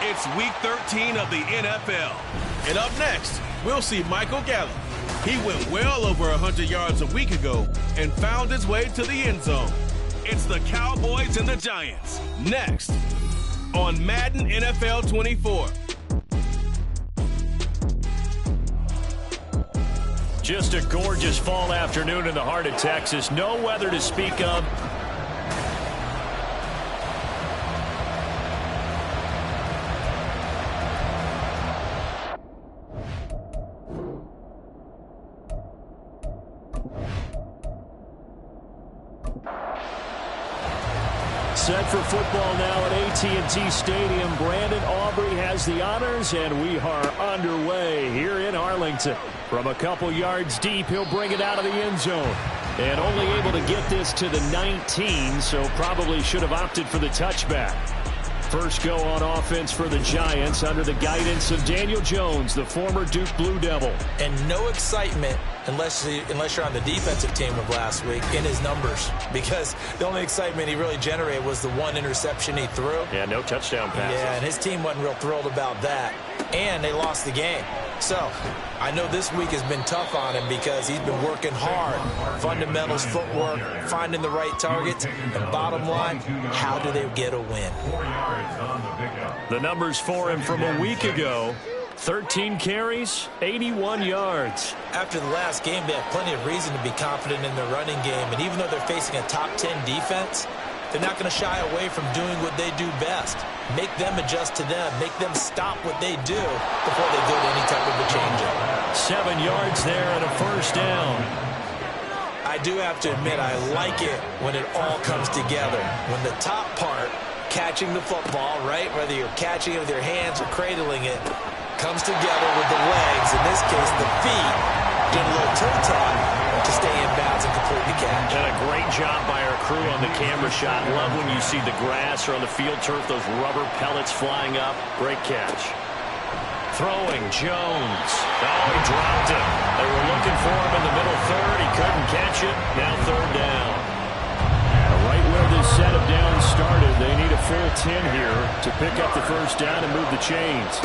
It's Week 13 of the NFL. And up next, we'll see Michael Gallup. He went well over 100 yards a week ago and found his way to the end zone. It's the Cowboys and the Giants. Next on Madden NFL 24. Just a gorgeous fall afternoon in the heart of Texas. No weather to speak of. Set for football now at AT&T Stadium. Brandon Aubrey has the honors, and we are underway here in Arlington. From a couple yards deep, he'll bring it out of the end zone. And only able to get this to the 19, so probably should have opted for the touchback. First go on offense for the Giants under the guidance of Daniel Jones, the former Duke Blue Devil. And no excitement unless you're on the defensive team of last week in his numbers, because the only excitement he really generated was the one interception he threw. Yeah, no touchdown passes. Yeah, and his team wasn't real thrilled about that, and they lost the game. So I know this week has been tough on him because he's been working hard. Fundamentals, footwork, finding the right targets, and bottom line, how do they get a win? The numbers for him from a week ago: 13 carries, 81 yards. After the last game, they have plenty of reason to be confident in their running game, and even though they're facing a top 10 defense, they're not going to shy away from doing what they do best. Make them adjust to them. Make them stop what they do before they go to any type of a change-up. 7 yards there and a first down. I do have to admit, I like it when it all comes together. When the top part, catching the football, right, whether you're catching it with your hands or cradling it, comes together with the legs, in this case the feet, get a little toe-tap to stay in bounds and complete the catch. And a great job by our crew on the camera shot. Love when you see the grass or on the field turf, those rubber pellets flying up. Great catch. Throwing, Jones. Oh, he dropped it. They were looking for him in the middle third. He couldn't catch it. Now third down. Right where this set of downs started, they need a full 10 here to pick up the first down and move the chains.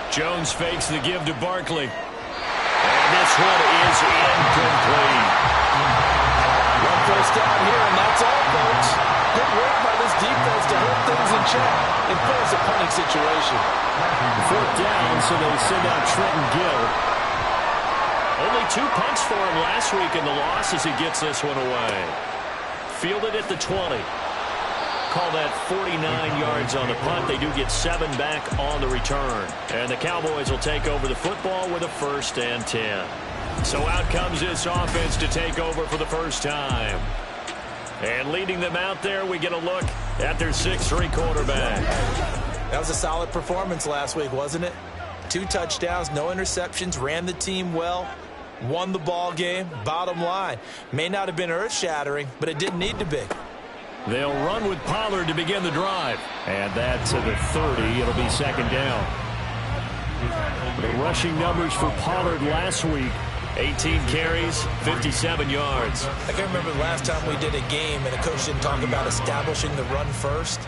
Jones fakes the give to Barkley. And this one is incomplete. One first down here, and that's all, folks. Good work by this defense to hold things in check and force a punting situation. Fourth down, so they send out Trenton Gill. Only 2 punts for him last week in the loss as he gets this one away. Fielded at the 20. Call that 49 yards on the punt. They do get 7 back on the return. And the Cowboys will take over the football with a 1st and 10. So out comes this offense to take over for the first time. And leading them out there, we get a look at their 6'3" quarterback. That was a solid performance last week, wasn't it? 2 touchdowns, no interceptions, ran the team well, won the ball game. Bottom line, may not have been earth-shattering, but it didn't need to be. They'll run with Pollard to begin the drive. And that to the 30. It'll be second down. The rushing numbers for Pollard last week: 18 carries, 57 yards. I can remember the last time we did a game and a coach didn't talk about establishing the run first.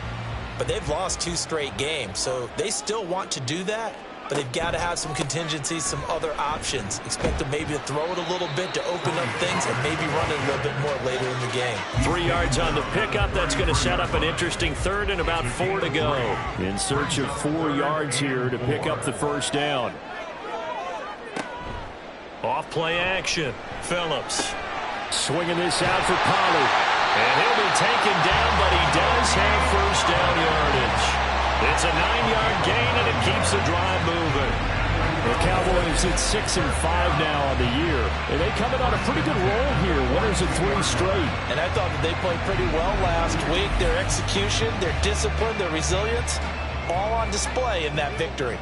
But they've lost 2 straight games, so they still want to do that. But they've got to have some contingencies, some other options. Expect them maybe to throw it a little bit to open up things and maybe run it a little bit more later in the game. 3 yards on the pickup. That's going to set up an interesting third and about 4 to go. In search of 4 yards here to pick up the first down. Off play action. Phillips swinging this out for Pollard. And he'll be taken down, but he does have first down yardage. It's a 9-yard gain, and it keeps the drive moving. The Cowboys at 6-5 now on the year. And they come in on a pretty good roll here. Winners of 3 straight. And I thought that they played pretty well last week. Their execution, their discipline, their resilience, all on display in that victory.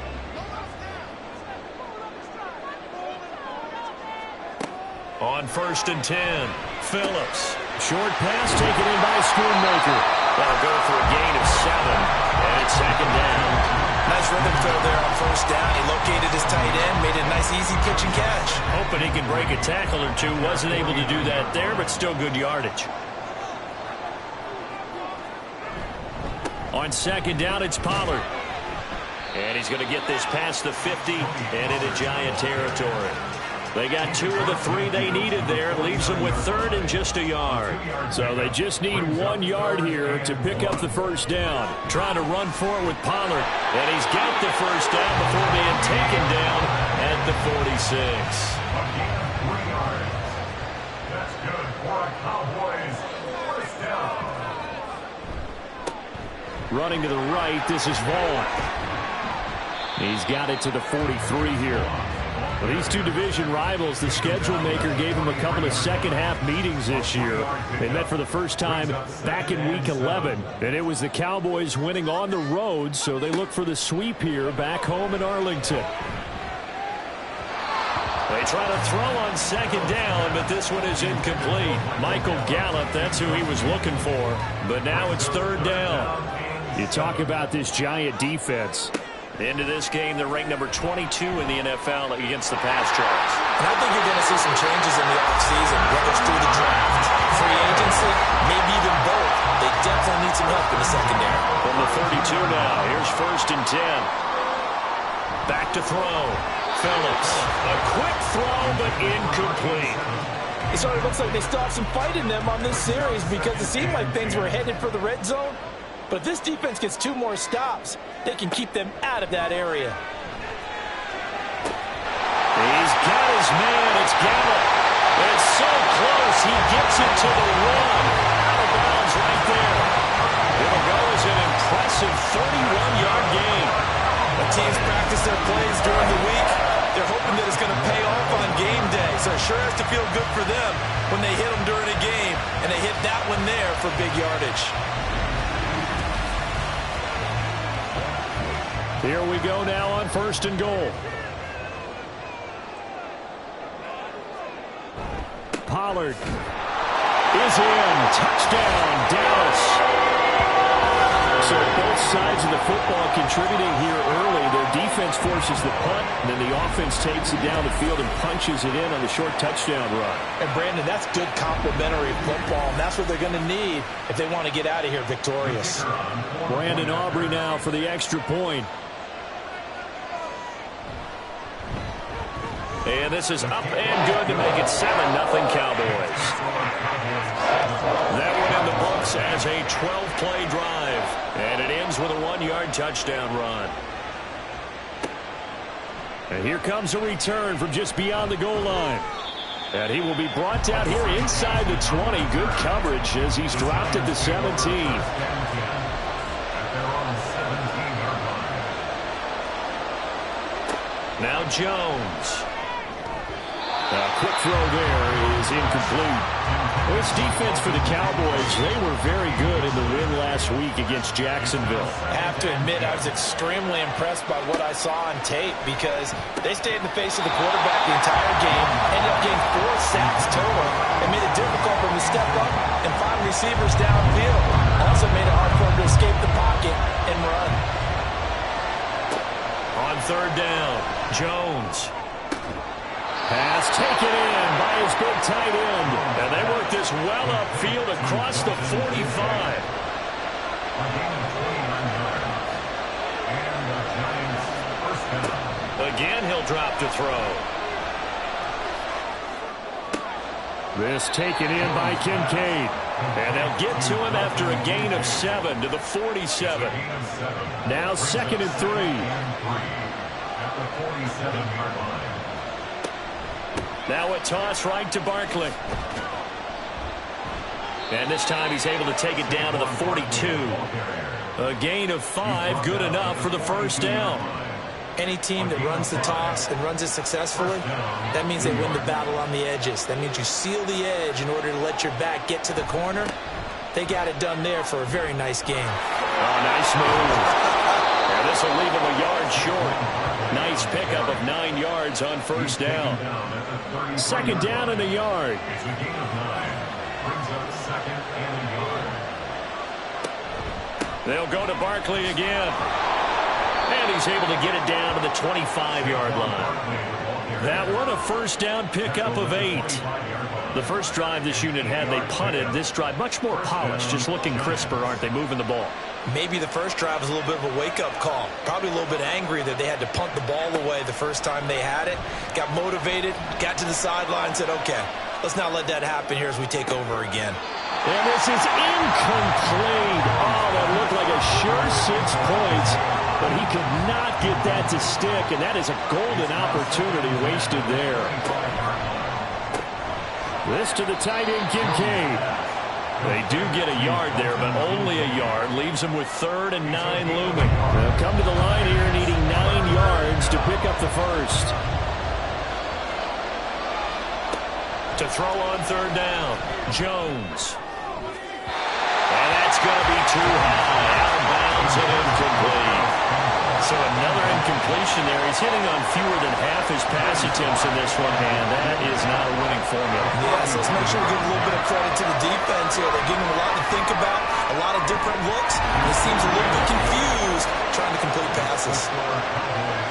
On 1st and 10, Phillips. Short pass taken in by Schoonmaker. That'll go for a gain of 7, and it's second down. Nice rhythm throw there on first down. He located his tight end, made a nice easy pitch and catch. Hoping he can break a tackle or 2. Wasn't able to do that there, but still good yardage. On second down, it's Pollard. And he's going to get this past the 50 and into Giant territory. They got 2 of the 3 they needed there. It leaves them with 3rd and just a yard. So they just need 1 yard here to pick up the first down. Trying to run for it with Pollard. And he's got the first down before being taken down at the 46. That's good for a Cowboys first down. Running to the right, this is Vaughn. He's got it to the 43 here. Well, these 2 division rivals, the schedule maker gave them a couple of second-half meetings this year. They met for the first time back in Week 11, and it was the Cowboys winning on the road, so they look for the sweep here back home in Arlington. They try to throw on 2nd down, but this one is incomplete. Michael Gallup, that's who he was looking for, but now it's 3rd down. You talk about this Giant defense. Into this game, they're ranked number 22 in the NFL against the pass charge. And I think you're going to see some changes in the offseason, whether it's through the draft, free agency, maybe even both. They definitely need some help in the secondary. From the 32 now, here's 1st and 10. Back to throw. Phillips. A quick throw, but incomplete. It sort of looks like they still have some fight in them on this series because it seemed like things were headed for the red zone. But if this defense gets 2 more stops, they can keep them out of that area. He's got his man. It's Gallup. It's so close. He gets it to the 1. Out of bounds right there. It'll go as an impressive 31-yard gain. The teams practice their plays during the week. They're hoping that it's going to pay off on game day. So it sure has to feel good for them when they hit them during a game. And they hit that one there for big yardage. Here we go now on 1st and goal. Pollard is in. Touchdown, Dallas. So both sides of the football contributing here early. Their defense forces the punt, and then the offense takes it down the field and punches it in on the short touchdown run. And, Brandon, that's good complementary football, and that's what they're going to need if they want to get out of here victorious. Brandon Aubrey now for the extra point. And this is up and good to make it 7-0 Cowboys. That one in the books as a 12-play drive. And it ends with a 1-yard touchdown run. And here comes a return from just beyond the goal line. And he will be brought down here inside the 20. Good coverage as he's dropped at the 17. Now Jones. A quick throw there is incomplete. This defense for the Cowboys, they were very good in the win last week against Jacksonville. I have to admit, I was extremely impressed by what I saw on tape because they stayed in the face of the quarterback the entire game, ended up getting 4 sacks total, and made it difficult for him to step up and find receivers downfield. Also made it hard for him to escape the pocket and run. On 3rd down, Jones. Pass taken in by his big tight end. And they work this well upfield across the 45. Again, he'll drop to throw. This taken in by Kincaid. And they'll get to him after a gain of 7 to the 47. Now 2nd and 3. At the 47-yard line. Now a toss right to Barkley. And this time he's able to take it down to the 42. A gain of 5, good enough for the first down. Any team that runs the toss and runs it successfully, that means they win the battle on the edges. That means you seal the edge in order to let your back get to the corner. They got it done there for a very nice game. Oh, nice move. And this will leave him a yard short. Nice pickup of 9 yards on first down. 2nd down and a yard. It's a gain of 9. Brings up 2nd and a yard. They'll go to Barkley again. And he's able to get it down to the 25-yard line. That one a first down pickup of 8. The first drive this unit had, they punted. This drive much more polished, just looking crisper, aren't they, moving the ball? Maybe the first drive was a little bit of a wake-up call. Probably a little bit angry that they had to punt the ball away the first time they had it. Got motivated, got to the sideline, said, okay, let's not let that happen here as we take over again. And this is incomplete. Oh, that looked like a sure 6 points, but he could not get that to stick, and that is a golden opportunity wasted there. This to the tight end, Kincaid. They do get a yard there, but only a yard. Leaves them with 3rd and 9 looming. They'll come to the line here needing 9 yards to pick up the first. To throw on 3rd down, Jones. And that's going to be too high. Out of bounds and incomplete. So another incompletion there. He's hitting on fewer than half his pass attempts in this one, and that is not a winning formula. Yes, let's make sure we give a little bit of credit to the defense here. They're giving him a lot to think about, a lot of different looks, and he seems a little bit confused trying to complete passes.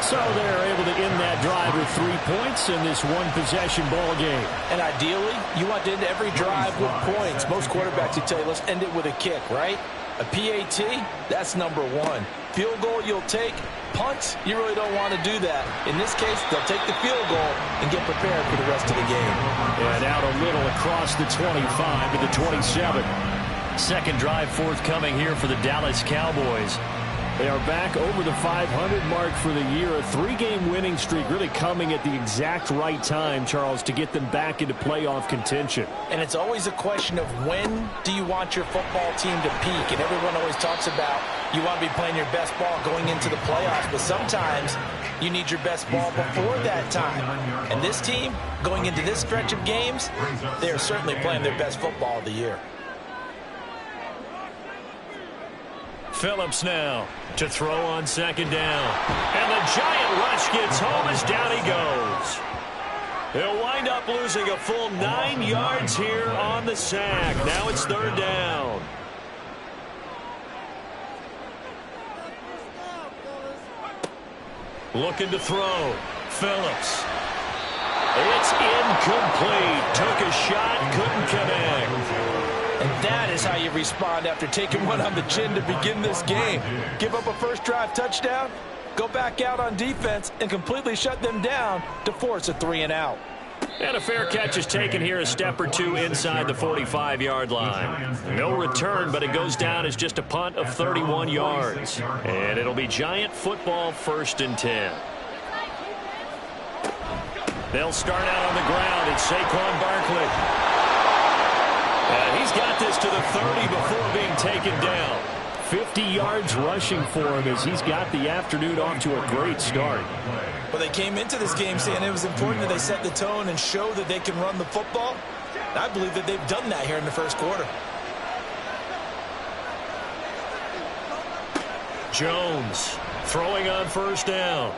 So they're able to end that drive with 3 points in this one-possession ball game. And ideally, you want to end every drive with points. Most quarterbacks will tell you, let's end it with a kick, right? A PAT, that's number 1. Field goal you'll take. Punts, you really don't want to do that. In this case, they'll take the field goal and get prepared for the rest of the game. And out a little across the 25 to the 27. Second drive forthcoming here for the Dallas Cowboys. They are back over the 500 mark for the year. A 3-game winning streak really coming at the exact right time, Charles, to get them back into playoff contention. And it's always a question of when do you want your football team to peak? And everyone always talks about you want to be playing your best ball going into the playoffs. But sometimes you need your best ball before that time. And this team, going into this stretch of games, they are certainly playing their best football of the year. Phillips now to throw on 2nd down. And the giant rush gets home as down he goes. He'll wind up losing a full 9 yards here on the sack. Now it's 3rd down. Looking to throw. Phillips. It's incomplete. Took a shot, couldn't connect. And that is how you respond after taking one on the chin to begin this game. Give up a first drive touchdown, go back out on defense, and completely shut them down to force a 3-and-out. And a fair catch is taken here a step or two inside the 45-yard line. No return, but it goes down as just a punt of 31 yards. And it'll be Giant football 1st and 10. They'll start out on the ground. It's Saquon Barkley. He's got this to the 30 before being taken down. 50 yards rushing for him as he's got the afternoon off to a great start. Well, they came into this game saying it was important that they set the tone and show that they can run the football. And I believe that they've done that here in the first quarter. Jones throwing on 1st down.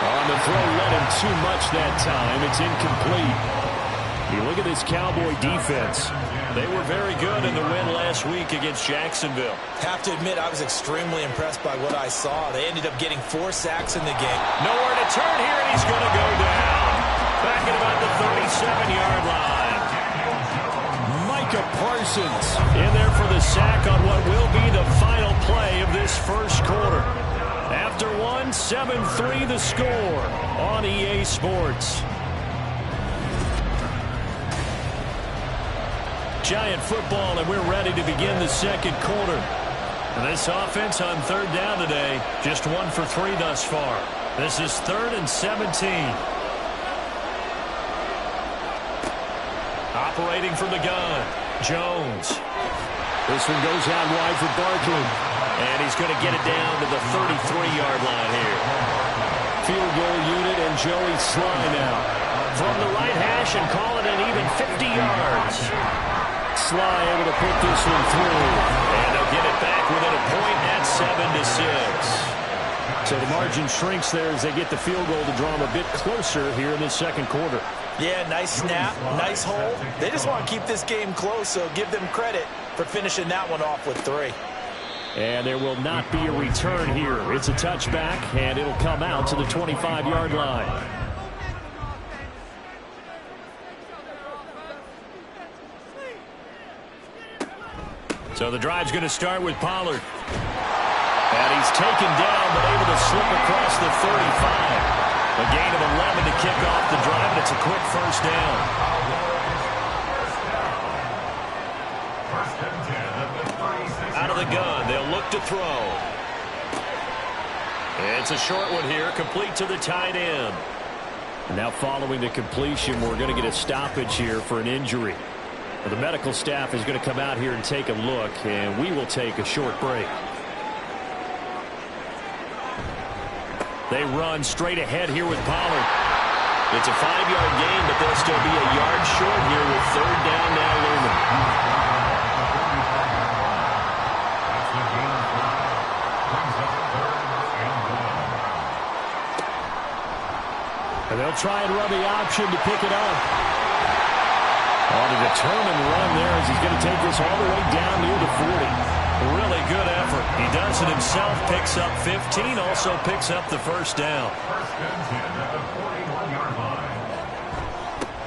On the throw, led him too much that time. It's incomplete. You look at this Cowboy defense. They were very good in the win last week against Jacksonville. Have to admit, I was extremely impressed by what I saw. They ended up getting 4 sacks in the game. Nowhere to turn here, and he's going to go down. Back at about the 37-yard line. Micah Parsons in there for the sack on what will be the final play of this first quarter. After 7-3 the score on EA Sports. Giant football, and we're ready to begin the second quarter. And this offense on 3rd down today, just 1 for 3 thus far. This is 3rd and 17. Operating from the gun, Jones. This one goes out wide for Barkley. And he's going to get it down to the 33-yard line here. Field goal unit and Joey Sly now. From the right hash and call it an even 50 yards. Sly able to put this one through. And they'll get it back within a point at 7-6. So the margin shrinks there as they get the field goal to draw them a bit closer here in the second quarter. Yeah, nice snap, nice hold. They just want to keep this game close, so give them credit for finishing that one off with 3. And there will not be a return here. It's a touchback, and it'll come out to the 25-yard line. So the drive's going to start with Pollard. And he's taken down, but able to slip across the 35. A gain of 11 to kick off the drive, and it's a quick first down. Out of the gun, they'll look to throw. It's a short one here, complete to the tight end. Now following the completion, we're going to get a stoppage here for an injury. The medical staff is going to come out here and take a look, and we will take a short break. They run straight ahead here with Pollard. It's a 5-yard gain, but they'll still be a yard short here with third down now looming. And they'll try and run the option to pick it up. On a determined run there as he's going to take this all the way down near the 40. Really good effort. He does it himself, picks up 15, also picks up the first down.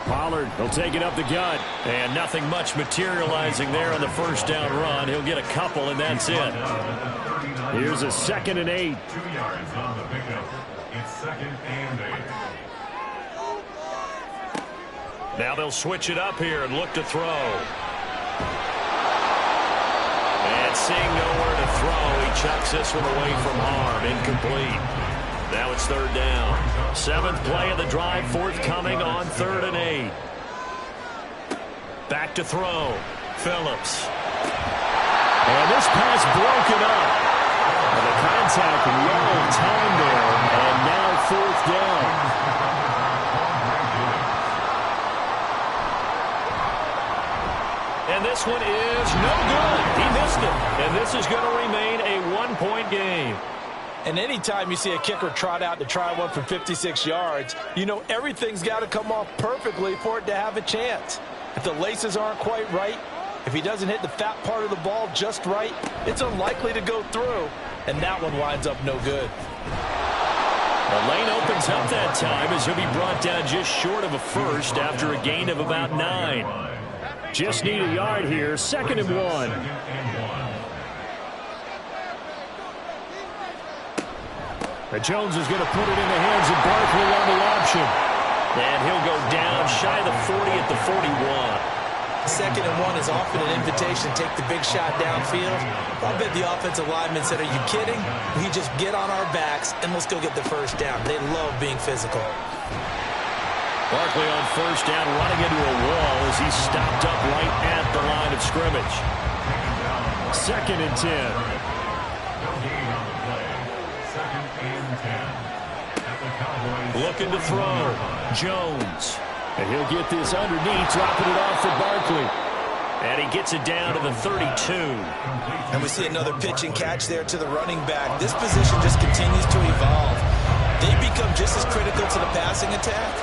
Pollard will take it up the gut, and nothing much materializing there on the first down run. He'll get a couple, and that's it. Here's a 2nd and 8. 2 yards on the pickup. It's 2nd and 8. Now they'll switch it up here and look to throw. And seeing nowhere to throw, he chucks this one away from harm. Incomplete. Now it's third down. 7th play of the drive, forthcoming on 3rd and 8. Back to throw. Phillips. And this pass broken up. And the contact well timed there. And now 4th down. And this one is no good. He missed it. And this is going to remain a 1-point game. And anytime you see a kicker trot out to try one from 56 yards, you know everything's got to come off perfectly for it to have a chance. If the laces aren't quite right, if he doesn't hit the fat part of the ball just right, it's unlikely to go through. And that one winds up no good. The lane opens up that time as he'll be brought down just short of a first after a gain of about 9. Just need a yard here, 2nd and 1. But Jones is going to put it in the hands of Barkley on the option. And he'll go down shy of the 40 at the 41. 2nd and 1 is often an invitation to take the big shot downfield. I bet the offensive lineman said, are you kidding? We just get on our backs and let's go get the first down. They love being physical. Barkley on first down, running into a wall as he's stopped up right at the line of scrimmage. 2nd and 10. Looking to throw. Jones. And he'll get this underneath, dropping it off for Barkley. And he gets it down to the 32. And we see another pitch and catch there to the running back. This position just continues to evolve. They become just as critical to the passing attack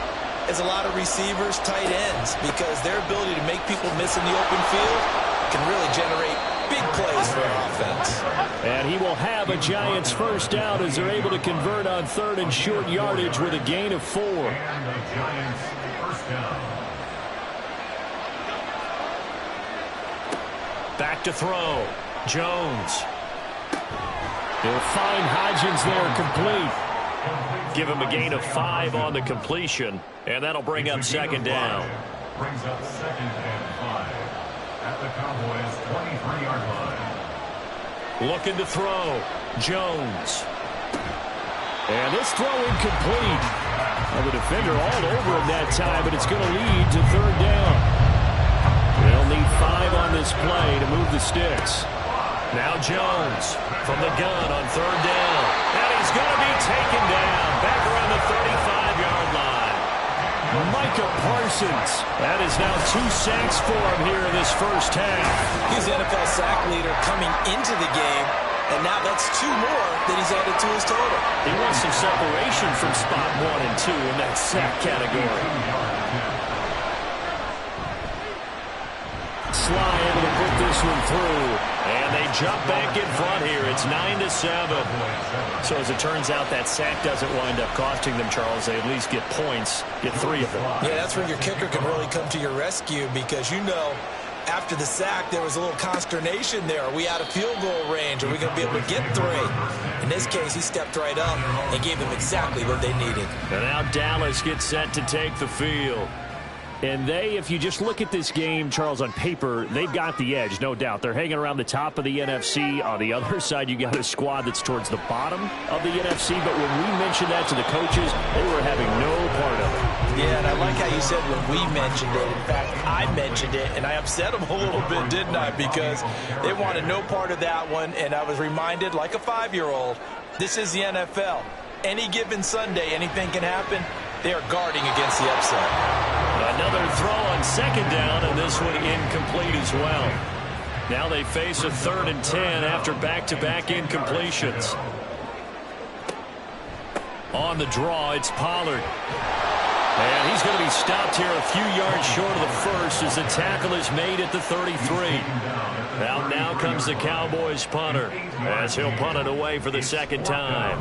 as a lot of receivers, tight ends, because their ability to make people miss in the open field can really generate big plays for an offense. And he will have a Giants first down as they're able to convert on 3rd and short yardage with a gain of 4. And the Giants first down. Back to throw. Jones. He'll find Hodgins there complete. Give him a gain of 5 on the completion, and that'll bring up 2nd down. Brings up 2nd and 5 at the Cowboys' 23-yard line. Looking to throw. Jones. And this throw incomplete. Well, the defender all over him that time, but it's going to lead to 3rd down. They'll need 5 on this play to move the sticks. Now Jones from the gun on 3rd down. And he's going to be taken down back around the 35-yard line. Micah Parsons. That is now 2 sacks for him here in this first half. He's the NFL sack leader coming into the game, and now that's 2 more that he's added to his total. He wants some separation from spot 1 and 2 in that sack category. Sly able to put this one through. And they jump back in front here. It's 9-7. So as it turns out, that sack doesn't wind up costing them, Charles. They at least get points, get 3 of them. Yeah, that's where your kicker can really come to your rescue, because you know after the sack, there was a little consternation there. Are we out of field goal range? Are we going to be able to get 3? In this case, he stepped right up and gave them exactly what they needed. And now Dallas gets set to take the field. And if you just look at this game, Charles, on paper, they've got the edge, no doubt. They're hanging around the top of the NFC. On the other side, you got a squad that's towards the bottom of the NFC. But when we mentioned that to the coaches, they were having no part of it. Yeah, and I like how you said when we mentioned it. In fact, I mentioned it, and I upset them a little bit, didn't I? Because they wanted no part of that one, and I was reminded, like a 5-year-old, this is the NFL. Any given Sunday, anything can happen. They are guarding against the upset. Another throw on second down, and this one incomplete as well. Now they face a 3rd and 10 after back-to-back incompletions. On the draw, it's Pollard. And he's going to be stopped here a few yards short of the first as the tackle is made at the 33. Now comes the Cowboys punter as he'll punt it away for the second time.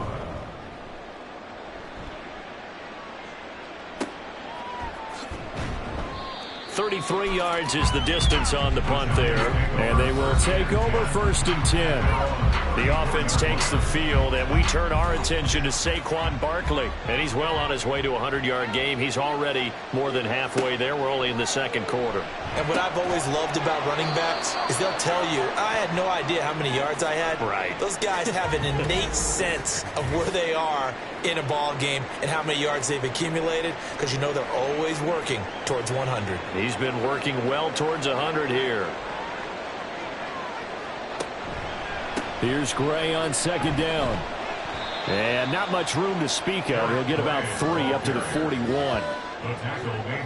33 yards is the distance on the punt there. And they will take over 1st and 10. The offense takes the field, and we turn our attention to Saquon Barkley. And he's well on his way to a 100-yard game. He's already more than halfway there. We're only in the second quarter. And what I've always loved about running backs is they'll tell you, I had no idea how many yards I had. Right. Those guys have an innate sense of where they are in a ball game and how many yards they've accumulated, because you know they're always working towards 100. He's been working well towards 100 here. Here's Gray on second down. And not much room to speak of. He'll get about 3 up to the 41.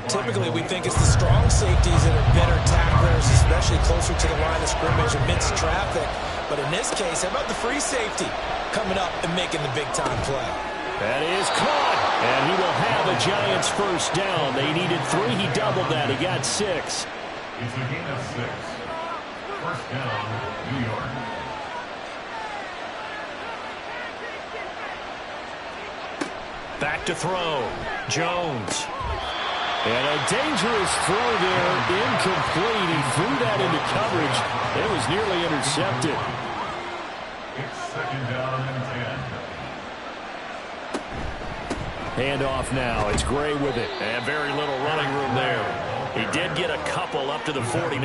Typically, we think it's the strong safeties that are better tacklers, especially closer to the line of scrimmage amidst traffic. But in this case, how about the free safety coming up and making the big-time play? That is caught. And he will have a Giants first down. They needed 3. He doubled that. He got 6. It's a gain of 6. First down, New York. Back to throw. Jones. And a dangerous throw there. Incomplete. He threw that into coverage. It was nearly intercepted. It's 2nd down and 10. Handoff now. It's Gray with it. And very little running room there. He did get a couple up to the 49.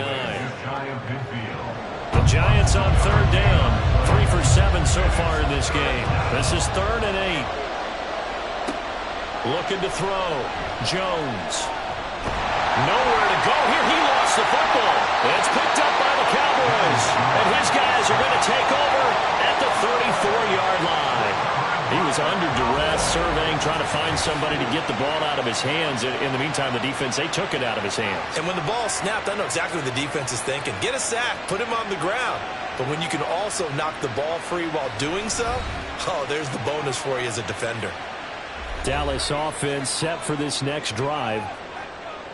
The Giants on 3rd down. 3 for 7 so far in this game. This is 3rd and 8. Looking to throw. Jones. Nowhere to go here. He lost the football. It's picked up by the Cowboys. And his guys are going to take over at the 34-yard line. He was under duress, surveying, trying to find somebody to get the ball out of his hands. In the meantime, the defense, they took it out of his hands. And when the ball snapped, I know exactly what the defense is thinking. Get a sack. Put him on the ground. But when you can also knock the ball free while doing so, oh, there's the bonus for you as a defender. Dallas offense set for this next drive.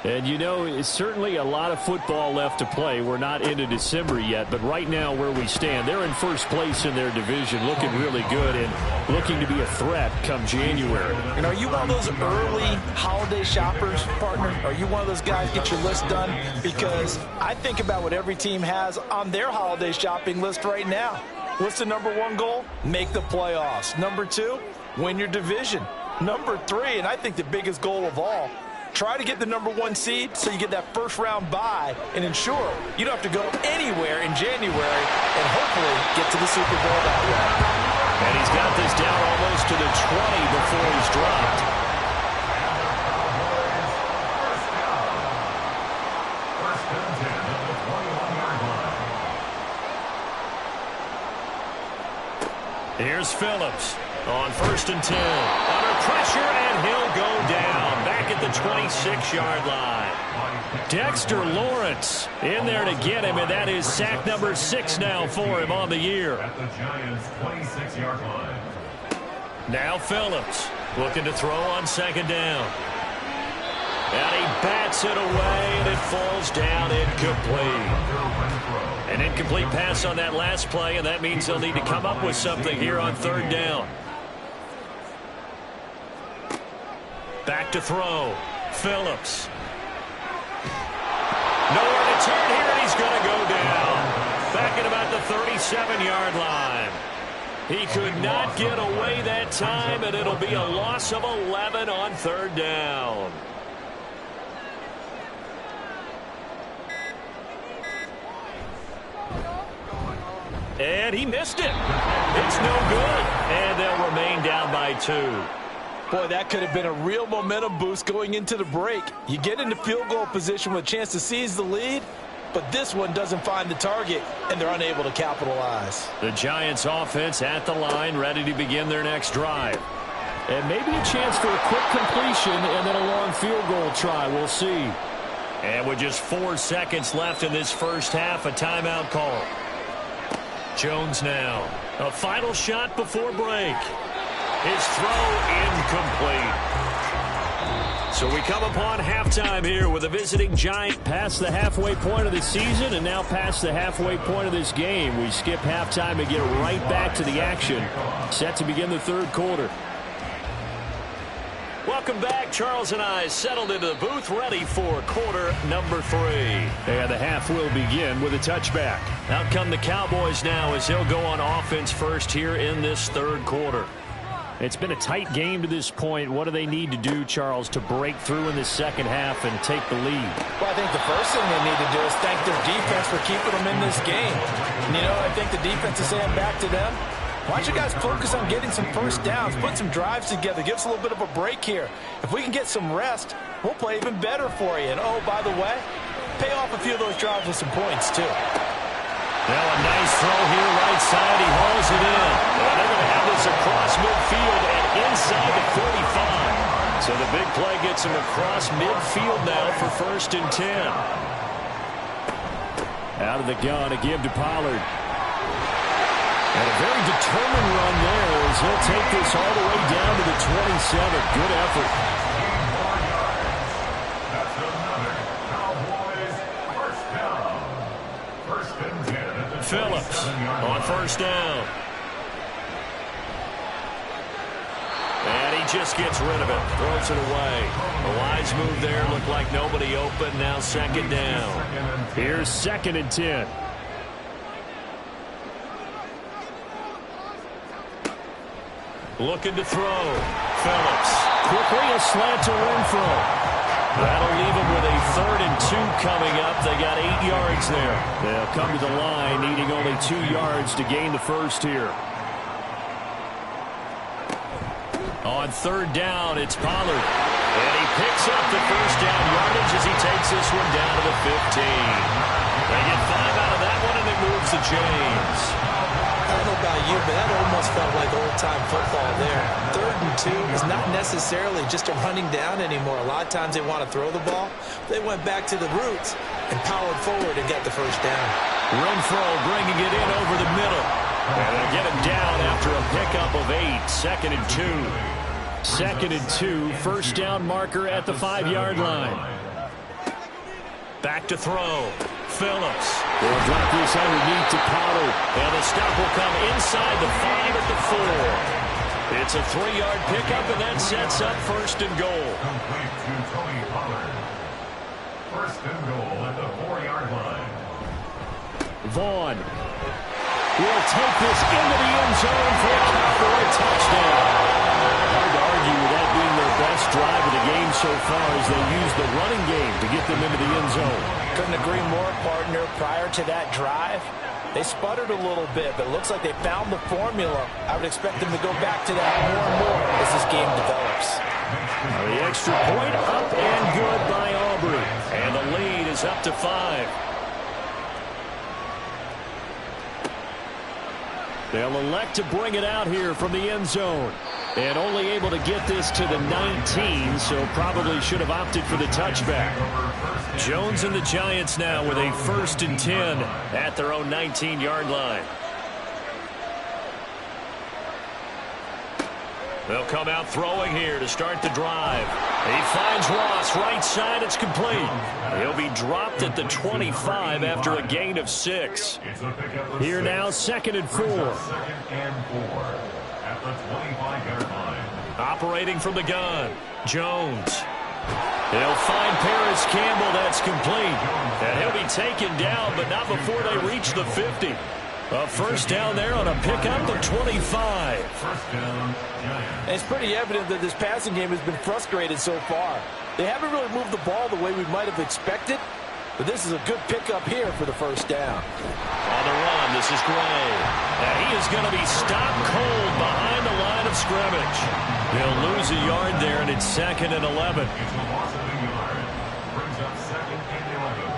And, you know, it's certainly a lot of football left to play. We're not into December yet, but right now where we stand, they're in first place in their division, looking really good and looking to be a threat come January. And are you one of those early holiday shoppers, partner? Are you one of those guys get your list done? Because I think about what every team has on their holiday shopping list right now. What's the #1 goal? Make the playoffs. #2, win your division. #3, and I think the biggest goal of all, try to get the #1 seed so you get that first-round bye and ensure you don't have to go anywhere in January and hopefully get to the Super Bowl that way. And he's got this down almost to the 20 before he's dropped. First and 10 at the 21-yard line. Here's Phillips on 1st and 10. Under pressure, and he'll go down back at the 26-yard line. Dexter Lawrence in there to get him, and that is sack #6 now for him on the year. At the Giants' 26-yard line. Now Phillips looking to throw on 2nd down. And he bats it away, and it falls down incomplete. An incomplete pass on that last play, and that means they'll need to come up with something here on 3rd down. Back to throw. Phillips. Nowhere to turn here, and he's going to go down. Back at about the 37-yard line. He could not get away that time, and it'll be a loss of 11 on third down. And he missed it. It's no good. And they'll remain down by 2. Boy, that could have been a real momentum boost going into the break. You get into field goal position with a chance to seize the lead, but this one doesn't find the target, and they're unable to capitalize. The Giants offense at the line, ready to begin their next drive. And maybe a chance for a quick completion and then a long field goal try. We'll see. And with just 4 seconds left in this first half, a timeout call. Jones now. A final shot before break. His throw incomplete. So we come upon halftime here with a visiting Giant. Past the halfway point of the season and now past the halfway point of this game. We skip halftime and get right back to the action. Set to begin the third quarter. Welcome back. Charles and I settled into the booth, ready for quarter number 3. And the half will begin with a touchback. Out come the Cowboys now as they'll go on offense first here in this third quarter. It's been a tight game to this point. What do they need to do, Charles, to break through in the second half and take the lead? Well, I think the first thing they need to do is thank their defense for keeping them in this game. And, I think the defense is saying back to them, why don't you guys focus on getting some first downs, put some drives together, give us a little bit of a break here. If we can get some rest, we'll play even better for you. And, oh, by the way, pay off a few of those drives with some points, too. Now a nice throw here right side. He hauls it in. And they're going to have this across midfield and inside the 45. So the big play gets him across midfield now for 1st and 10. Out of the gun, a give to Pollard. And a very determined run there as he'll take this all the way down to the 27. Good effort. That's another Cowboys first down. 1st and 10 at the Phillips on 1st down. And he just gets rid of it. Throws it away. A wise move there. Looked like nobody open. Now 2nd down. Here's 2nd and 10. Looking to throw. Phillips. Quickly a slant to Renfro. That'll leave him with a 3rd and 2 coming up. They got 8 yards there. They'll come to the line, needing only 2 yards to gain the first here. On 3rd down, it's Pollard. And he picks up the first down yardage as he takes this one down to the 15. They get 5 out of that one, and it moves to James. I don't know about you, but that almost felt like old-time football there. 3rd and 2 is not necessarily just a running down anymore. A lot of times they want to throw the ball. They went back to the roots and powered forward and got the first down. Renfro bringing it in over the middle. And they'll get him down after a pickup of 8. 2nd and 2. 2nd and 2. First down marker at the 5-yard line. Back to throw. Phillips. They'll drop this underneath to Pollard. And the stop will come inside the 5 at the 4. It's a 3-yard pickup, and that sets up 1st and goal. Complete to Tony Pollard. 1st and goal at the 4-yard line. Vaughn will take this into the end zone for a Cowboy touchdown. Hard to argue with that being their best drive of the game so far as they use the running game to get them into the end zone. Couldn't agree more, partner. Prior to that drive, they sputtered a little bit, but it looks like they found the formula. I would expect them to go back to that more and more as this game develops. The extra point up and good by Aubrey. And the lead is up to 5. They'll elect to bring it out here from the end zone. And only able to get this to the 19, so probably should have opted for the touchback. Jones and the Giants now with a 1st and 10 at their own 19-yard line. They'll come out throwing here to start the drive. He finds Ross right side. It's complete. He'll be dropped at the 25 after a gain of 6. Here now, 2nd and 4. 2nd and 4 at the 25-yard line. Operating from the gun, Jones. They'll find Paris Campbell. That's complete. And he'll be taken down, but not before they reach the 50. A first down there on a pickup to 25. First down, Giants. It's pretty evident that this passing game has been frustrated so far. They haven't really moved the ball the way we might have expected, but this is a good pickup here for the first down. On the run, this is Gray. And he is going to be stopped cold behind the line of scrimmage. He'll lose a yard there, and it's 2nd and 11. It's a loss of a yard. Brings up 2nd and 11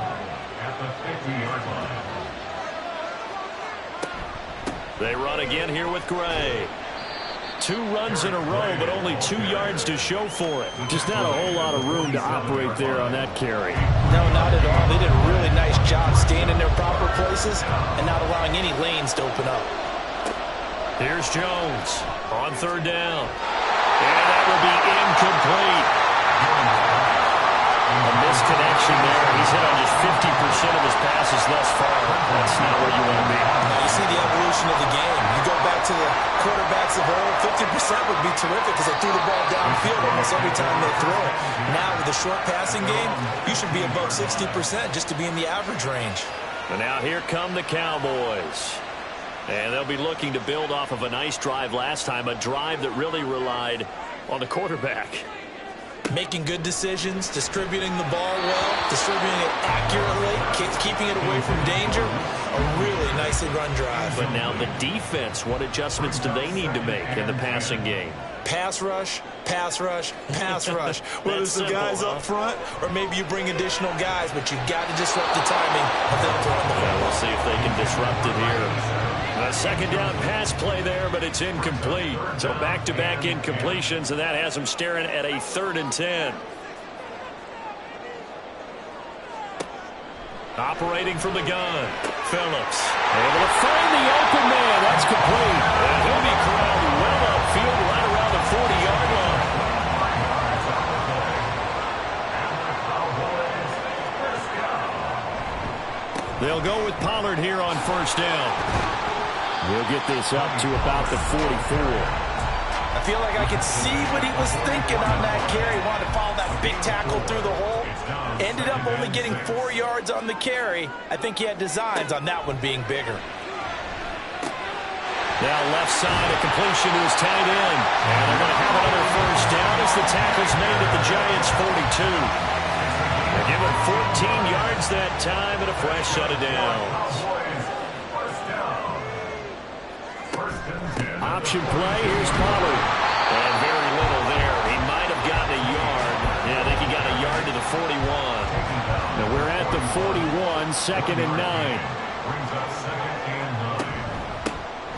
at the 50-yard line. They run again here with Gray. 2 runs in a row, but only 2 yards to show for it. Just not a whole lot of room to operate there on that carry. No, not at all. They did a really nice job staying in their proper places and not allowing any lanes to open up. Here's Jones on 3rd down. And that will be incomplete. A misconnection there. He's hit on just 50% of his passes thus far. That's not where you want to be. You see the evolution of the game. You go back to the quarterbacks of old, 50% would be terrific because they threw the ball downfield almost every time they throw it. Now with the short passing game, you should be above 60% just to be in the average range. And now here come the Cowboys. And they'll be looking to build off of a nice drive last time, a drive that really relied on the quarterback. Making good decisions, distributing the ball well, distributing it accurately, keeping it away from danger. A really nicely run drive. But now the defense, what adjustments do they need to make in the passing game? Pass rush, pass rush, pass rush. Whether it's the guys up front or maybe you bring additional guys, but you've got to disrupt the timing of them throwing the ball. We'll see if they can disrupt it here. A 2nd down pass play there, but it's incomplete. So back-to-back incompletions, and that has them staring at a 3rd and 10. Operating from the gun, Phillips. Able to find the open man. That's complete. And he'll be corralled well upfield right around the 40-yard line. They'll go with Pollard here on 1st down. He'll get this up to about the 44. I feel like I could see what he was thinking on that carry. He wanted to follow that big tackle through the hole. Ended up only getting 4 yards on the carry. I think he had designs on that one being bigger. Now left side, a completion to his tight end. And they're going to have another first down as the tackle's made at the Giants' 42. They give him 14 yards that time and a fresh set of downs. Option play, here's Pollard. And very little there. He might have gotten a yard. Yeah, I think he got a yard to the 41. Now we're at the 41, 2nd and 9.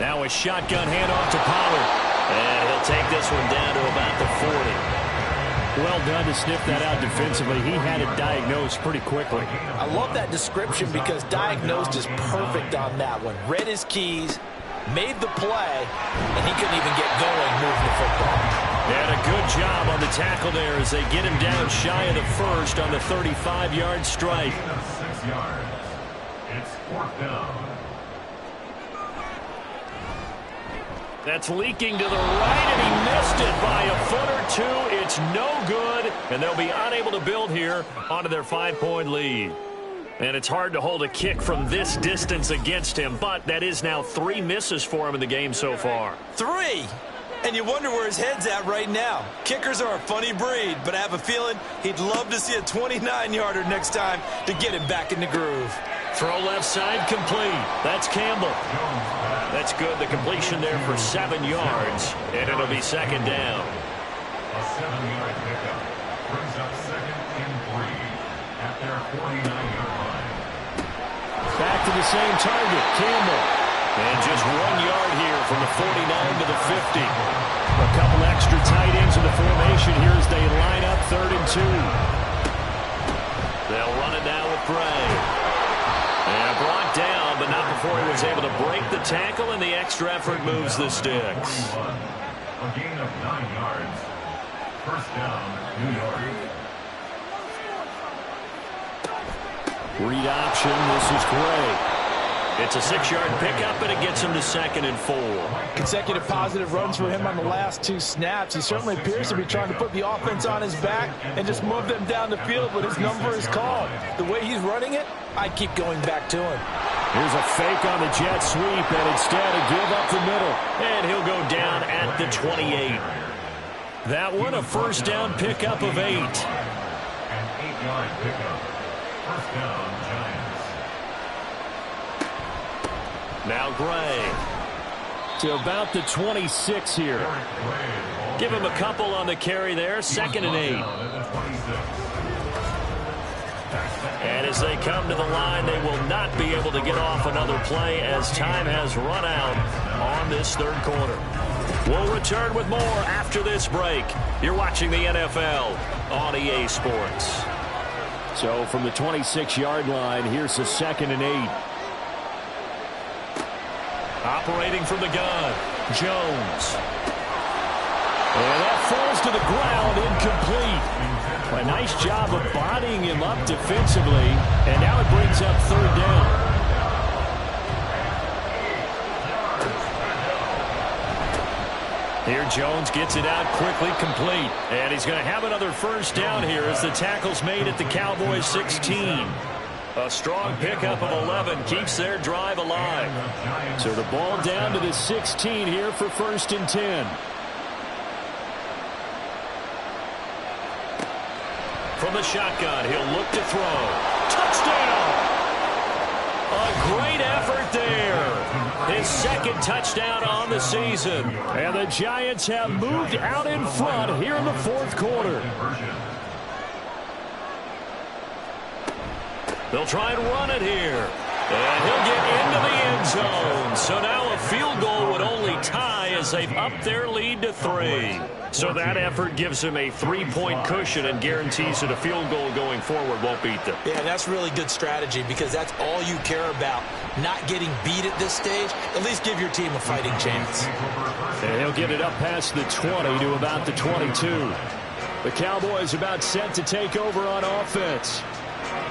Now a shotgun handoff to Pollard. And he'll take this one down to about the 40. Well done to sniff that out defensively. He had it diagnosed pretty quickly. I love that description because diagnosed is perfect on that one. Read his keys, made the play, and he couldn't even get going moving the football. And a good job on the tackle there as they get him down shy of the 1st on the 35-yard strike. 6 yards. It's 4th down. That's leaking to the right, and he missed it by a foot or 2. It's no good, and they'll be unable to build here onto their 5-point lead. And it's hard to hold a kick from this distance against him, but that is now 3 misses for him in the game so far. 3? And you wonder where his head's at right now. Kickers are a funny breed, but I have a feeling he'd love to see a 29-yarder next time to get him back in the groove. Throw left side complete. That's Campbell. That's good. The completion there for 7 yards, and it'll be 2nd down. A 7-yard pickup brings up 2nd and 3 at their 49-yard line. Back to the same target, Campbell. And just 1 yard here from the 49 to the 50. A couple extra tight ends in the formation here as they line up 3rd and 2. They'll run it now with Gray. And brought down, but not before he was able to break the tackle, and the extra effort moves the sticks. A gain of 9 yards. First down, New York. Read option, this is Gray. It's a 6-yard pickup, and it gets him to 2nd and 4. Consecutive positive runs for him on the last 2 snaps. He certainly appears to be trying to put the offense on his back and just move them down the field, but his number is called. The way he's running it, I keep going back to him. Here's a fake on the jet sweep, and instead a give up the middle. And he'll go down at the 28. That one, a first down pickup of 8. An 8-yard pickup. First down, Giants. Now Gray. To about the 26 here. Give him a couple on the carry there. 2nd and 8. And as they come to the line, they will not be able to get off another play as time has run out on this 3rd quarter. We'll return with more after this break. You're watching the NFL on EA Sports. So from the 26-yard line, here's the 2nd and 8. Operating from the gun, Jones. And that falls to the ground, incomplete. A nice job of bodying him up defensively, and now it brings up 3rd down. Here Jones gets it out quickly, complete. And he's going to have another first down here as the tackle's made at the Cowboys 16. A strong pickup of 11 keeps their drive alive. So the ball down to the 16 here for 1st and 10. From the shotgun, he'll look to throw. Touchdown! A great effort there. His 2nd touchdown on the season. And the Giants have moved out in front here in the 4th quarter. They'll try and run it here. And he'll get into the end zone. So now a field goal would only tie as they've upped their lead to 3. So that effort gives him a 3-point cushion and guarantees that a field goal going forward won't beat them. Yeah, that's really good strategy because that's all you care about. Not getting beat at this stage. At least give your team a fighting chance. And he'll get it up past the 20 to about the 22. The Cowboys about set to take over on offense.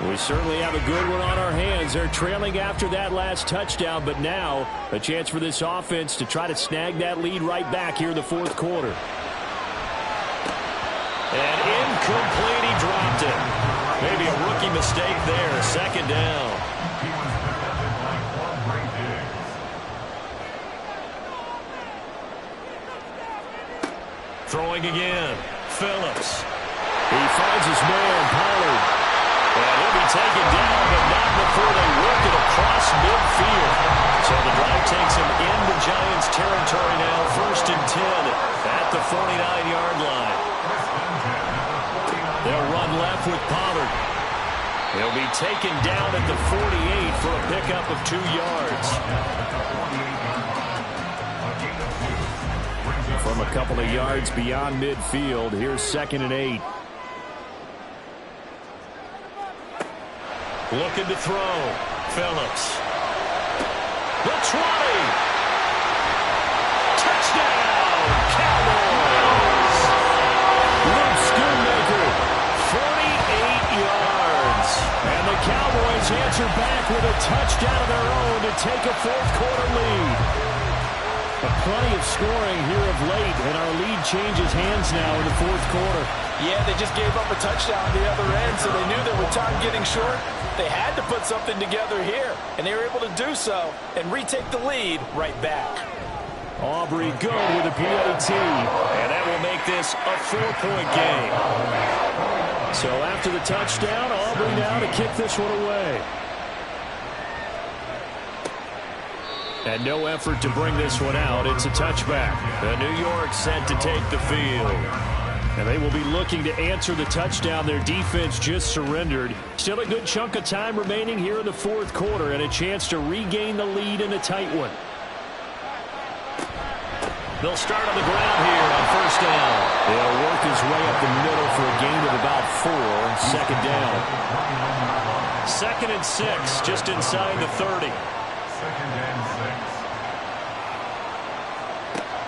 We certainly have a good one on our hands. They're trailing after that last touchdown, but now a chance for this offense to try to snag that lead right back here in the 4th quarter. And incomplete, he dropped it. Maybe a rookie mistake there, 2nd down. Throwing again, Phillips. He finds his man, Pollard. And he'll be taken down, but not before they work it across midfield. So the drive takes him into Giants territory now, 1st and 10 at the 49-yard line. They'll run left with Pollard. He'll be taken down at the 48 for a pickup of 2 yards. From a couple of yards beyond midfield, here's 2nd and 8. Looking to throw. Phillips. The 20. Touchdown, Cowboys. Luke Schoonmaker, 48 yards. And the Cowboys answer back with a touchdown of their own to take a 4th quarter lead. But plenty of scoring here of late, and our lead changes hands now in the 4th quarter. Yeah, they just gave up a touchdown on the other end, so they knew that with time getting short, they had to put something together here, and they were able to do so and retake the lead right back. Aubrey good with a PAT. And that will make this a 4-point game. So after the touchdown, Aubrey now to kick this one away. And no effort to bring this one out. It's a touchback. The New York set to take the field. And they will be looking to answer the touchdown their defense just surrendered. Still a good chunk of time remaining here in the 4th quarter and a chance to regain the lead in a tight one. They'll start on the ground here on 1st down. They'll work his way up the middle for a gain of about 4. 2nd down. 2nd and 6, just inside the 30. 2nd and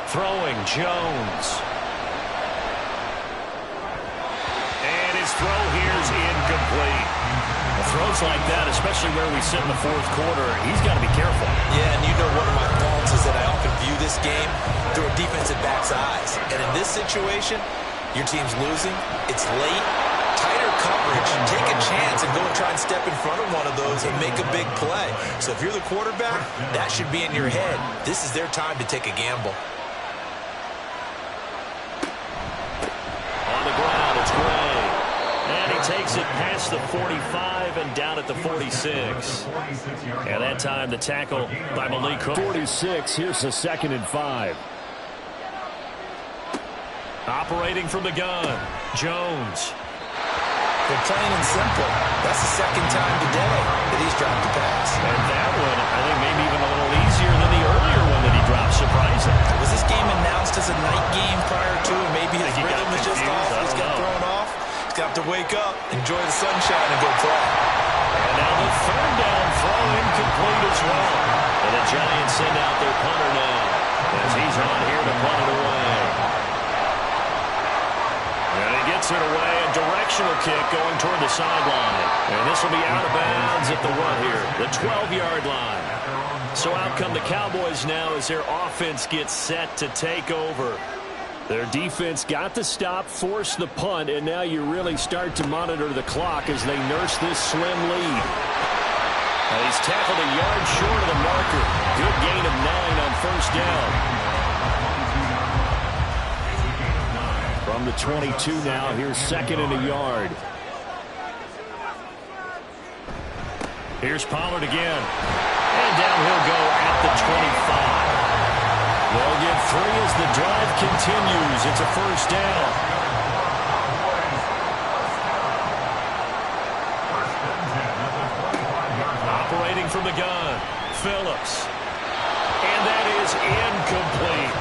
6. Throwing, Jones. And his throw here is incomplete. A throws like that, especially where we sit in the fourth quarter, he's got to be careful. Yeah, and you know one of my faults is that I often view this game through a defensive back's eyes. And in this situation, your team's losing, it's late, tighter coverage, take a chance and go and try and step in front of one of those and make a big play. So if you're the quarterback, that should be in your head. This is their time to take a gamble. On the ground, it's Gray. And he takes it past the 45 and down at the 46. And that time the tackle by Malik Cook. 46, here's the 2nd and 5. Operating from the gun, Jones. They're plain and simple. That's the 2nd time today that he's dropped the pass. And that one, I think, maybe even a little easier than the earlier one that he dropped, surprising. Was this game announced as a night game prior to, and maybe his rhythm was just off? He's got thrown off. He's got to wake up, enjoy the sunshine, and go play. And now the 3rd down throw incomplete as well. And the Giants send out their punter now as he's on here to punt it away. And he gets it away, a directional kick going toward the sideline. And this will be out of bounds at the what here? The 12-yard line. So out come the Cowboys now as their offense gets set to take over. Their defense got the stop, forced the punt, and now you really start to monitor the clock as they nurse this slim lead. And he's tackled a yard short of the marker. Good gain of 9 on 1st down. From the 22 now, here's 2nd and a yard. Here's Pollard again. And down he'll go at the 25. They'll get 3 as the drive continues. It's a 1st down. Operating from the gun, Phillips. And that is incomplete.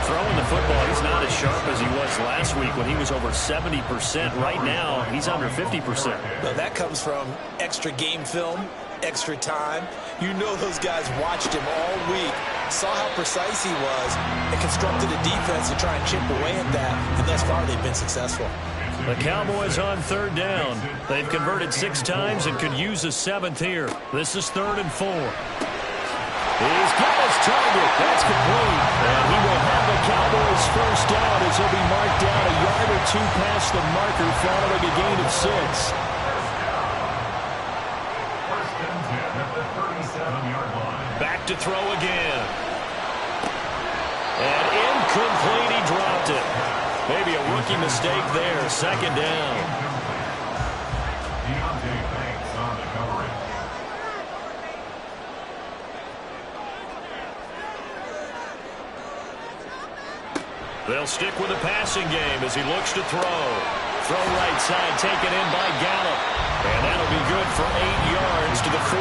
Throwing the football, he's not as sharp as he was last week when he was over 70%. Right now, he's under 50%. Well, that comes from extra game film, extra time. You know those guys watched him all week, saw how precise he was, and constructed a defense to try and chip away at that. And thus far, they've been successful. The Cowboys on 3rd down. They've converted 6 times and could use a 7th here. This is 3rd and 4. He's got his target. That's complete. And he will have the Cowboys 1st down as he'll be marked down a yard or 2 past the marker following a gain of 6. Back to throw again. And incomplete. He dropped it. Maybe a rookie mistake there. 2nd down. They'll stick with the passing game as he looks to throw. Throw right side, taken in by Gallup. And that'll be good for 8 yards to the 45.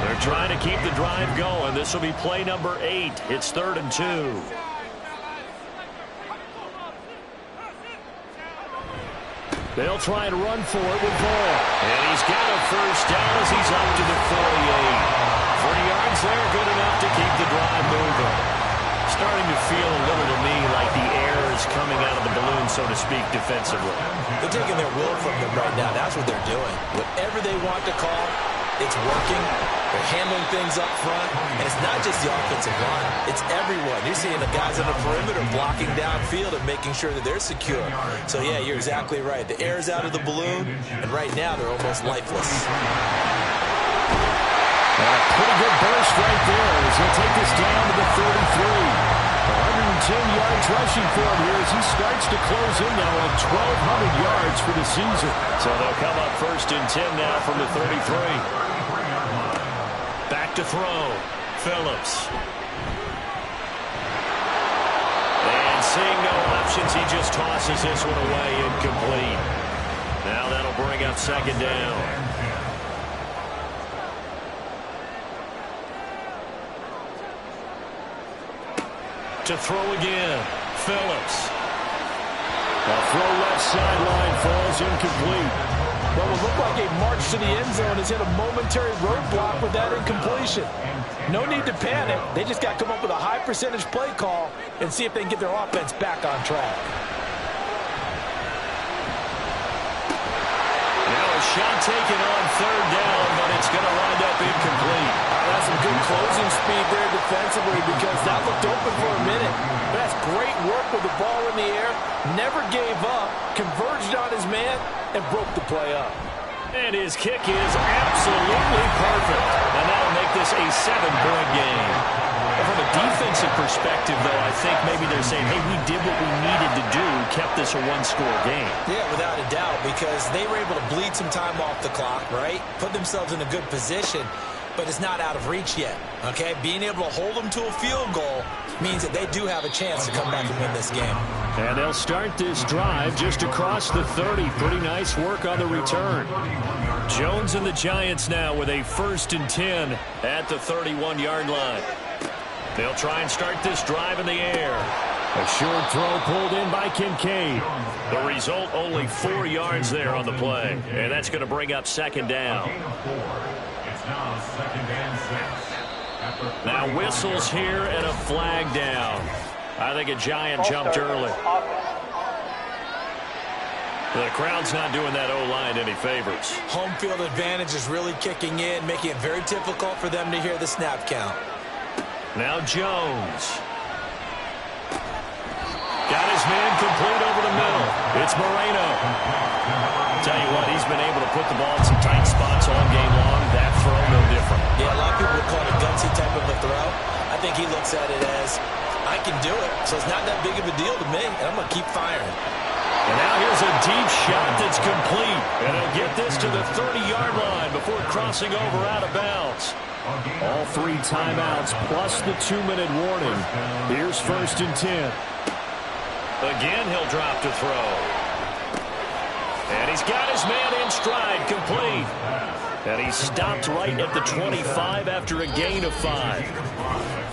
They're trying to keep the drive going. This will be play number 8. It's 3rd and 2. They'll try and run for it with Ball. And he's got a 1st down as he's up to the 48. 3 yards there, good enough to keep the drive moving. Starting to feel a little to me like the air is coming out of the balloon, so to speak, defensively. They're taking their will from them right now. That's what they're doing. Whatever they want to call, it's working. They're handling things up front. And it's not just the offensive line. It's everyone. You're seeing the guys on the perimeter blocking downfield and making sure that they're secure. So, yeah, you're exactly right. The air's out of the balloon, and right now they're almost lifeless. A pretty good burst right there as he'll take this down to the 33. 110 yards rushing for him here as he starts to close in now on 1,200 yards for the season. So they'll come up 1st and 10 now from the 33. Back to throw. Phillips. And seeing no options, he just tosses this one away incomplete. Now that'll bring up 2nd down. To throw again, Phillips. The throw left sideline falls incomplete. What would look like a march to the end zone has hit a momentary roadblock with that incompletion. No need to panic. They just got to come up with a high percentage play call and see if they can get their offense back on track. shot taken on third down, but it's going to wind up incomplete. That's some good closing speed there defensively because that looked open for a minute. But that's great work with the ball in the air. Never gave up, converged on his man, and broke the play up. And his kick is absolutely perfect. And that'll make this a 7-point game. From a defensive perspective, though, I think maybe they're saying, hey, we did what we needed to do, kept this a one-score game. Yeah, without a doubt, because they were able to bleed some time off the clock, right? Put themselves in a good position, but it's not out of reach yet, okay? Being able to hold them to a field goal means that they do have a chance to come back and win this game. And they'll start this drive just across the 30. Pretty nice work on the return. Jones and the Giants now with a 1st and 10 at the 31-yard line. They'll try and start this drive in the air. A short throw pulled in by Kincaid. The result, only 4 yards there on the play. And that's going to bring up 2nd down. It's now 2nd and 6. Now whistles here and a flag down. I think a Giant jumped early. The crowd's not doing that O-line any favors. Home field advantage is really kicking in, making it very difficult for them to hear the snap count. Now Jones. Got his man complete over the middle. It's Moreno. Tell you what, he's been able to put the ball in some tight spots all game long. That throw, no different. Yeah, a lot of people would call it a gutsy type of a throw. I think he looks at it as, I can do it, so it's not that big of a deal to me, and I'm going to keep firing. And now here's a deep shot that's complete. And he'll get this to the 30-yard line before crossing over out of bounds. All 3 timeouts plus the 2-minute warning. Here's 1st and 10. Again, he'll drop to throw. And he's got his man in stride, complete. And he stopped right at the 25 after a gain of 5.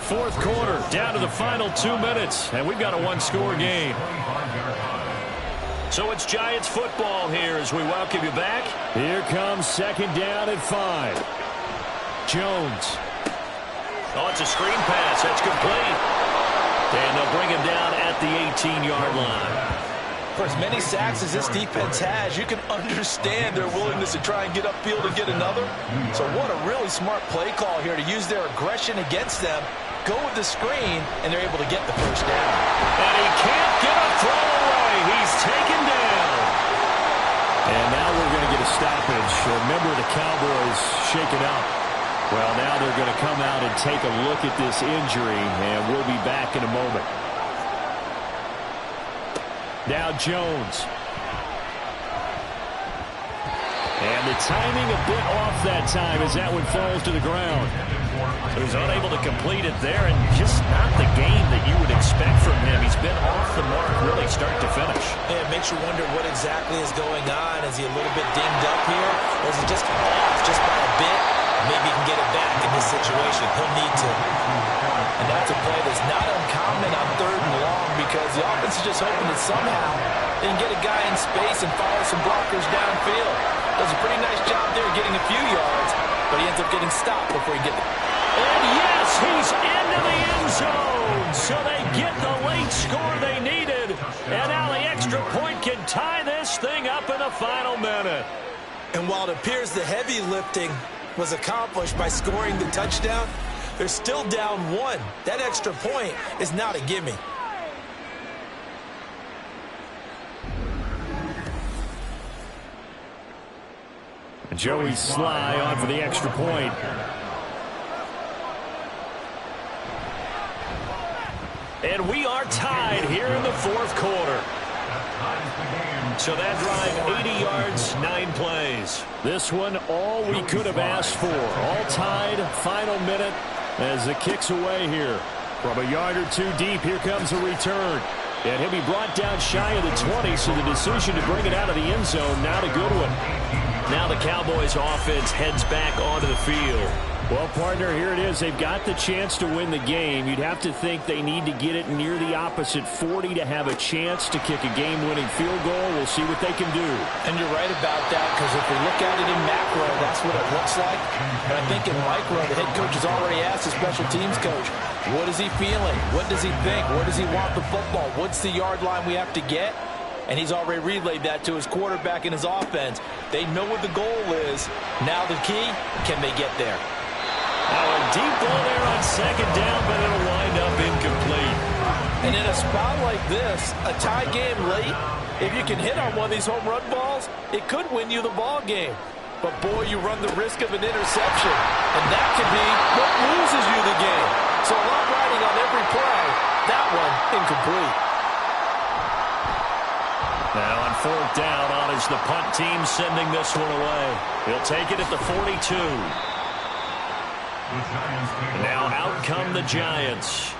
4th quarter, down to the final 2 minutes. And we've got a 1-score game. So it's Giants football here as we welcome you back. Here comes 2nd down at 5. Jones. Oh, it's a screen pass. That's complete. And they'll bring him down at the 18-yard line. For as many sacks as this defense has, you can understand their willingness to try and get upfield and get another. So what a really smart play call here to use their aggression against them, go with the screen, and they're able to get the 1st down. And he can't get a throw away. He's taken down. And now we're going to get a stoppage. A member of the Cowboys shaken up. Well, now they're going to come out and take a look at this injury, and we'll be back in a moment. Now Jones. And the timing a bit off that time as that one falls to the ground. So he's unable to complete it there, and just not the game that you would expect from him. He's been off the mark really start to finish. Yeah, it makes you wonder what exactly is going on. Is he a little bit dinged up here? Or is he just off just by a bit? Maybe he can get it back in this situation. He'll need to. And that's a play that's not uncommon on 3rd and long because the offense is just hoping that somehow they can get a guy in space and follow some blockers downfield. Does a pretty nice job there getting a few yards, but he ends up getting stopped before he gets it. And yes, he's into the end zone. So they get the late score they needed. And now the extra point can tie this thing up in the final minute. And while it appears the heavy lifting was accomplished by scoring the touchdown, they're still down 1. That extra point is not a gimme. Joey Sly on for the extra point. And we are tied here in the 4th quarter. So that drive, 80 yards, 9 plays. This one, all we could have asked for. All tied, final minute as the kick's away here. From a yard or 2 deep, here comes a return. And he'll be brought down shy of the 20, so the decision to bring it out of the end zone, not a good one. Now the Cowboys offense heads back onto the field. Well, partner, here it is. They've got the chance to win the game. You'd have to think they need to get it near the opposite 40 to have a chance to kick a game-winning field goal. We'll see what they can do. And you're right about that, because if we look at it in macro, that's what it looks like. But I think in micro, the head coach has already asked the special teams coach, what is he feeling? What does he think? Where does he want the football? What's the yard line we have to get? and he's already relayed that to his quarterback and his offense. They know what the goal is. Now the key, can they get there? Now a deep ball there on second down, but it'll wind up incomplete. And in a spot like this, a tie game late, if you can hit on one of these home run balls, it could win you the ball game. But, boy, you run the risk of an interception, and that could be what loses you the game. So a lot riding on every play. That one, incomplete. Now on fourth down, on is the punt team sending this one away. He'll take it at the 42. Now out come the Giants.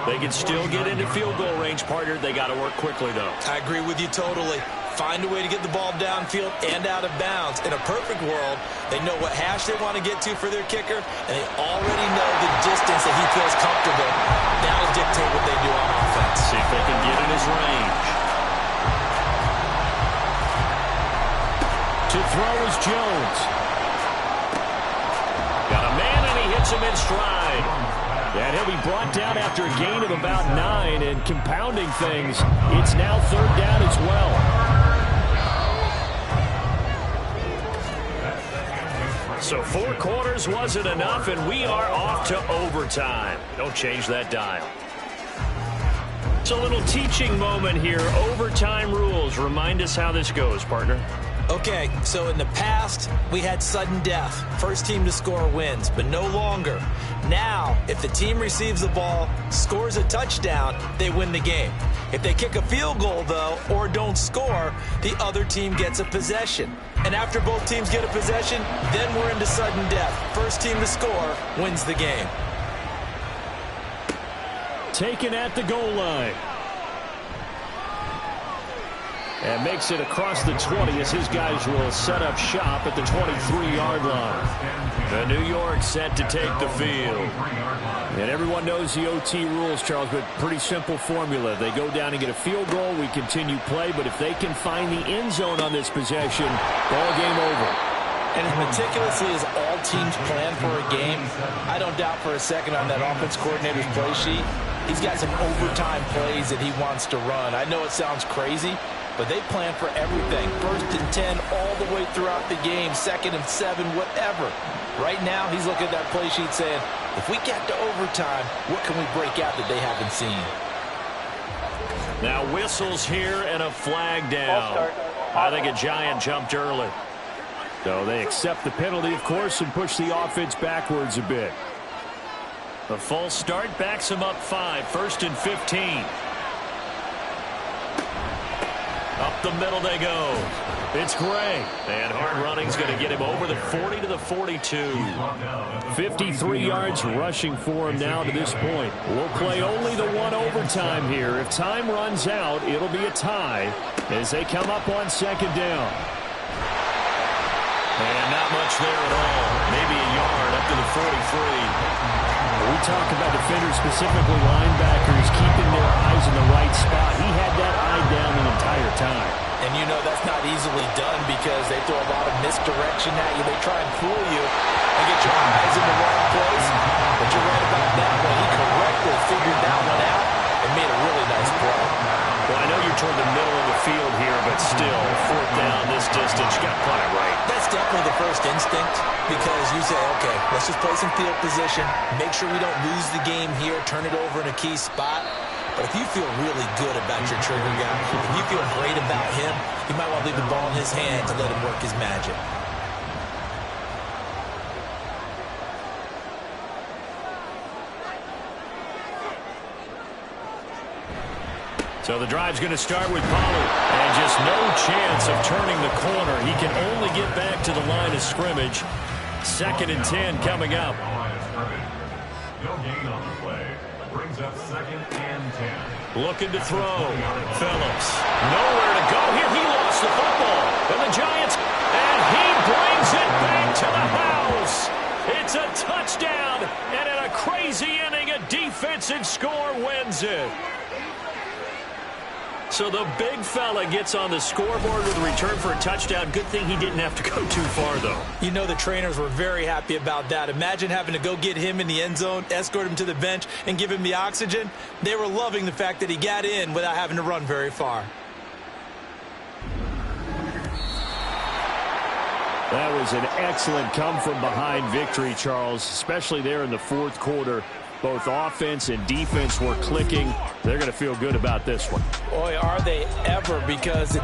They can still get into field goal range, partner. They got to work quickly, though. I agree with you totally. Find a way to get the ball downfield and out of bounds. In a perfect world, they know what hash they want to get to for their kicker, and they already know the distance that he feels comfortable. That'll dictate what they do on offense. See if they can get in his range. To throw is Jones. Got a man, and he hits him in stride. And he'll be brought down after a gain of about 9, and compounding things, it's now third down as well. So 4 quarters wasn't enough, and we are off to overtime. Don't change that dial. It's a little teaching moment here. Overtime rules. Remind us how this goes, partner. Okay, so in the past, we had sudden death. First team to score wins, but no longer. Now, if the team receives the ball, scores a touchdown, they win the game. If they kick a field goal, though, or don't score, the other team gets a possession. And after both teams get a possession, then we're into sudden death. First team to score wins the game. Taken at the goal line. And makes it across the 20 as his guys will set up shop at the 23-yard line. The New York set to take the field. And everyone knows the OT rules, Charles, but pretty simple formula. They go down and get a field goal, we continue play, but if they can find the end zone on this possession, ball game over. And as meticulously as all teams plan for a game, I don't doubt for a second on that offense coordinator's play sheet, he's got some overtime plays that he wants to run. I know it sounds crazy, but they plan for everything. 1st and 10 all the way throughout the game, 2nd and 7, whatever. Right now, he's looking at that play sheet saying, if we get to overtime, what can we break out that they haven't seen? Now whistles here and a flag down. I think a Giant jumped early. So they accept the penalty, of course, and push the offense backwards a bit. The false start backs him up 5, 1st and 15. Up the middle they go. It's Gray. And hard running's going to get him over the 40 to the 42. 53 yards rushing for him now to this point. We'll play only the one overtime here. If time runs out, it'll be a tie as they come up on 2nd down. And not much there at all. Maybe a yard up to the 43. We talk about defenders, specifically linebackers, keeping their eyes in the right spot. He had that eye down the entire time. And you know that's not easily done because they throw a lot of misdirection at you. They try and fool you and get your eyes in the wrong place. But you're right about that one. He correctly figured that one out and made a really nice play. Well, I know you're toward the middle of the field here, but still, 4th down this distance, you got to play it right. That's definitely the first instinct because you say, okay, let's just play some field position, make sure we don't lose the game here, turn it over in a key spot. But if you feel really good about your trigger guy, if you feel great about him, you might want to leave the ball in his hands and let him work his magic. So the drive's going to start with Pollard. And just no chance of turning the corner. He can only get back to the line of scrimmage. 2nd and 10 coming up. No gain on the play. Brings up 2nd and 10. Looking to throw. Phillips. Nowhere to go here. He lost the football. And the Giants. And he brings it back to the house. It's a touchdown. And in a crazy inning, a defensive score wins it. So the big fella gets on the scoreboard with a return for a touchdown. Good thing he didn't have to go too far, though. You know the trainers were very happy about that. Imagine having to go get him in the end zone, escort him to the bench, and give him the oxygen. They were loving the fact that he got in without having to run very far. That was an excellent come-from-behind victory, Charles, especially there in the fourth quarter. Both offense and defense were clicking. They're going to feel good about this one. Boy, are they ever, because the